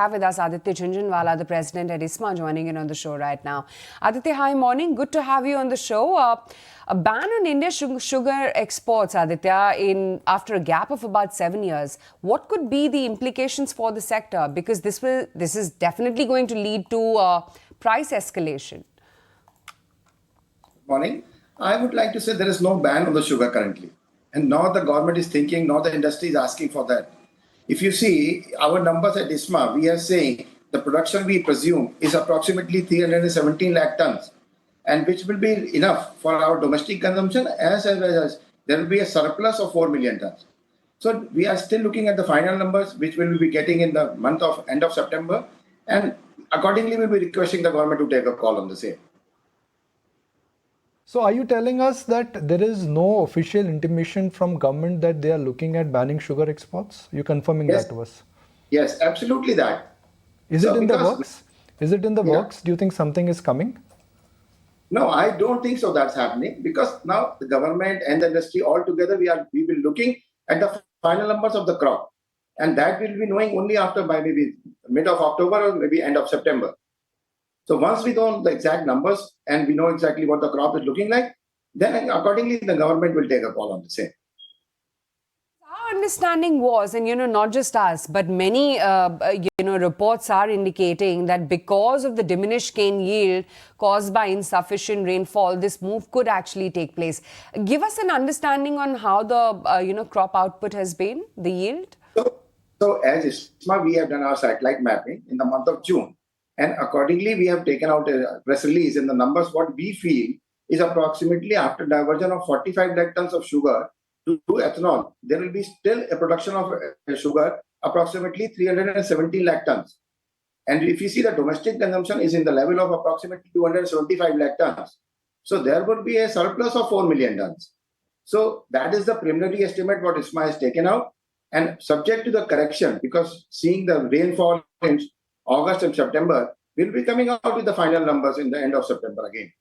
have with us Aditya Jhunjhunwala, the president at ISMA, joining in on the show right now. Aditya, hi, morning. Good to have you on the show. A ban on India's sugar exports, Aditya, after a gap of about 7 years. What could be the implications for the sector? Because this is definitely going to lead to price escalation. Morning. I would like to say there is no ban on the sugar currently. And now the government is thinking, now the industry is asking for that. If you see our numbers at ISMA, we are saying the production we presume is approximately 317 lakh tons, and which will be enough for our domestic consumption as well as there will be a surplus of 4 million tons. So we are still looking at the final numbers, which we will be getting in the end of September. And accordingly, we'll be requesting the government to take a call on the same. So are you telling us that there is no official intimation from government that they are looking at banning sugar exports? You confirming that to us? Yes, absolutely that. Is it in the works? Is it in the works? Do you think something is coming? No, I don't think so that's happening, because now the government and the industry all together, we will be looking at the final numbers of the crop. And that we'll be knowing only after by maybe mid of October or maybe end of September. So once we know the exact numbers and we know exactly what the crop is looking like, then accordingly the government will take a call on the same. Our understanding was, and not just us, but many reports are indicating that because of the diminished cane yield caused by insufficient rainfall, this move could actually take place. Give us an understanding on how the crop output has been, the yield. So as ISMA, we have done our satellite mapping in the month of June. And accordingly, we have taken out a press release, and the numbers what we feel is approximately after diversion of 45 lakh tons of sugar to ethanol, there will be still a production of sugar approximately 370 lakh tons. And if you see the domestic consumption is in the level of approximately 275 lakh tons. So there would be a surplus of 4 million tons. So that is the preliminary estimate what ISMA has taken out, and subject to the correction, because seeing the rainfall in August and September, we'll be coming out with the final numbers in the end of September again.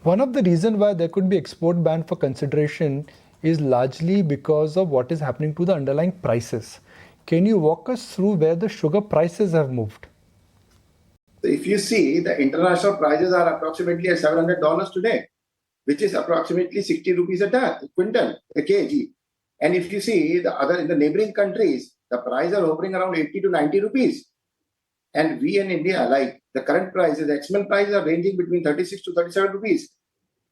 One of the reasons why there could be export ban for consideration is largely because of what is happening to the underlying prices. Can you walk us through where the sugar prices have moved? So if you see, the international prices are approximately at $700 today, which is approximately 60 rupees a quintal, a kg. And if you see in the neighboring countries, the prices are hovering around 80 to 90 rupees. And we in India, like the current prices, the XML prices are ranging between 36 to 37 rupees.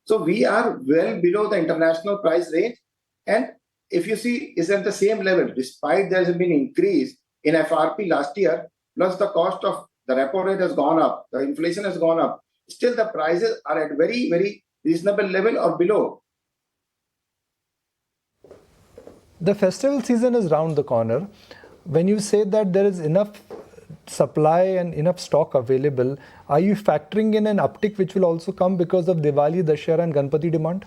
So we are well below the international price range. And if you see, it's at the same level, despite there has been an increase in FRP last year, plus the cost of the repo rate has gone up, the inflation has gone up. Still, the prices are at very, very reasonable level or below. The festival season is round the corner. When you say that there is enough supply and enough stock available, are you factoring in an uptick which will also come because of Diwali, Dussehra and Ganpati demand?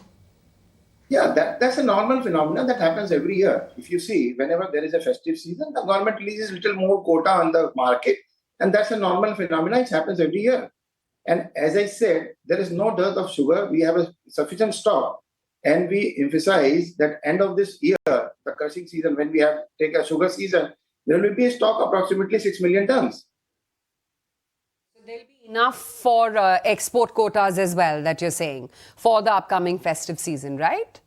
Yeah, that's a normal phenomenon that happens every year. If you see, whenever there is a festive season, the government releases a little more quota on the market, and that's a normal phenomenon. It happens every year. And as I said, there is no dearth of sugar. We have a sufficient stock. And we emphasize that end of this year, the crushing season, when we take a sugar season, there will be a stock approximately 6 million tons. So there'll be enough for export quotas as well, that you're saying, for the upcoming festive season, right?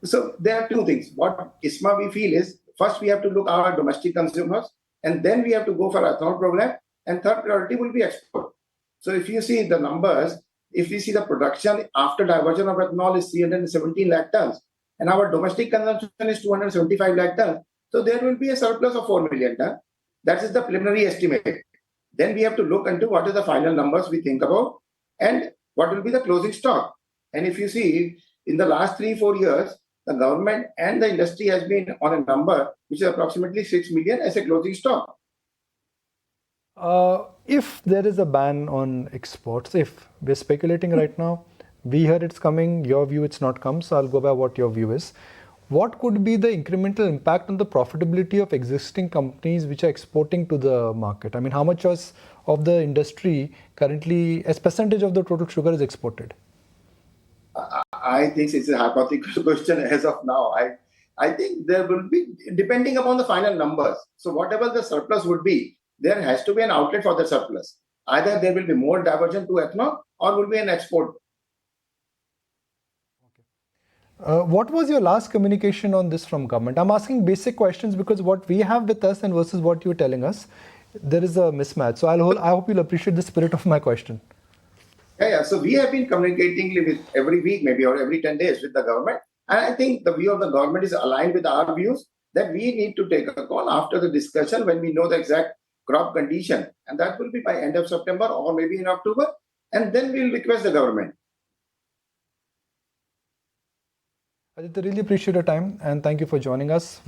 So there are two things. What ISMA we feel is, first we have to look at our domestic consumers, and then we have to go for ethanol program, and third priority will be export. So if you see the numbers, if we see the production after diversion of ethanol is 317 lakh tons, and our domestic consumption is 275 lakh tons, so there will be a surplus of 4 million tons. That is the preliminary estimate. Then we have to look into what is the final numbers we think about, and what will be the closing stock. And if you see, in the last 3-4 years, the government and the industry has been on a number which is approximately 6 million as a closing stock. If there is a ban on exports, if we're speculating right now, we heard it's coming, your view it's not come, so I'll go by what your view is. What could be the incremental impact on the profitability of existing companies which are exporting to the market? I mean, how much of the industry currently, as percentage of the total sugar is exported? I think it's a hypothetical question as of now. I think there will be, depending upon the final numbers. So whatever the surplus would be, there has to be an outlet for the surplus. Either there will be more diversion to ethanol or will be an export. What was your last communication on this from government? I'm asking basic questions because what we have with us and versus what you're telling us, there is a mismatch. So I hope you'll appreciate the spirit of my question. Yeah. So we have been communicating with every week, maybe, or every 10 days with the government. And I think the view of the government is aligned with our views that we need to take a call after the discussion when we know the exact crop condition. And that will be by end of September or maybe in October. And then we'll request the government. Aditya, really appreciate your time and thank you for joining us.